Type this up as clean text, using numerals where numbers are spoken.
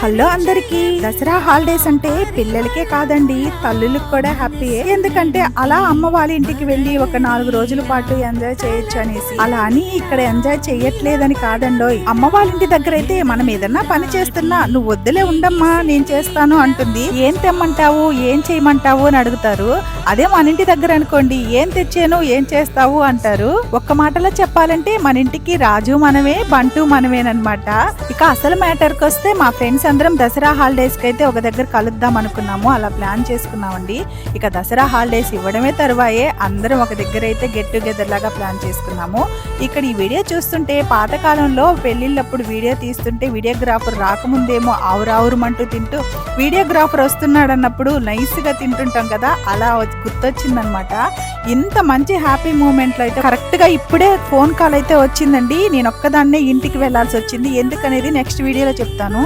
Hello అందరికి Dasara holidays అంటే పిల్లలకే కాదండి తల్లులకు కూడా హ్యాపీ. ఎందుకంటే అలా అమ్మ వాళ్ళ ఇంటికి వెళ్ళి ఒక 4 రోజుల పాటు ఎంజాయ్ చేయొచ్చు అనేసి. అలా అని ఇక్కడ ఎంజాయ్ చెయ్యట్లేదని కాదండోయ్. అమ్మ వాళ్ళ ఇంటి దగ్గర అయితే మనం ఏదన్నా పని చేస్తున్నా నువ్వు వద్దులే ఉండమ్మా నేను చేస్తాను అంటుంది. ఏం తెమ్మంటావు ఏం చేయమంటావు అని అడుగుతారు. అదే మన ఇంటి దగ్గర అనుకోండి ఏం తెచ్చాను ఏం చేస్తావు అంటారు. ఒక్క మాటలో చెప్పాలంటే మన ఇంటికి రాజు మనమే బంటు మనమేనమాట. ఇక అసలు మ్యాటర్ కి వస్తే మా ఫ్రెండ్స్ అందరం దసరా హాలిడేస్ కి అయితే ఒక దగ్గర కలుద్దాం అనుకున్నాము. అలా ప్లాన్ చేసుకున్నామండి. ఇక దసరా హాలిడేస్ ఇవ్వడమే తరువాయే అందరం ఒక దగ్గర అయితే గెట్ టుగెదర్ లాగా ప్లాన్ చేసుకున్నాము. ఇక్కడ ఈ వీడియో చూస్తుంటే పాతకాలంలో పెళ్లిళ్ళప్పుడు వీడియో తీస్తుంటే వీడియోగ్రాఫర్ రాకముందేమో ఆవురావురమంటూ తింటూ వీడియోగ్రాఫర్ వస్తున్నాడు అన్నప్పుడు నైస్ గా తింటుంటాం కదా, అలా గుర్తొచ్చిందనమాట. ఇంత మంచి హ్యాపీ మూమెంట్ లో అయితే కరెక్ట్ గా ఇప్పుడే ఫోన్ కాల్ అయితే వచ్చిందండి. నేను ఒక్కదాన్నే ఇంటికి వెళ్లాల్సి వచ్చింది. ఎందుకనేది నెక్స్ట్ వీడియోలో చెప్తాను.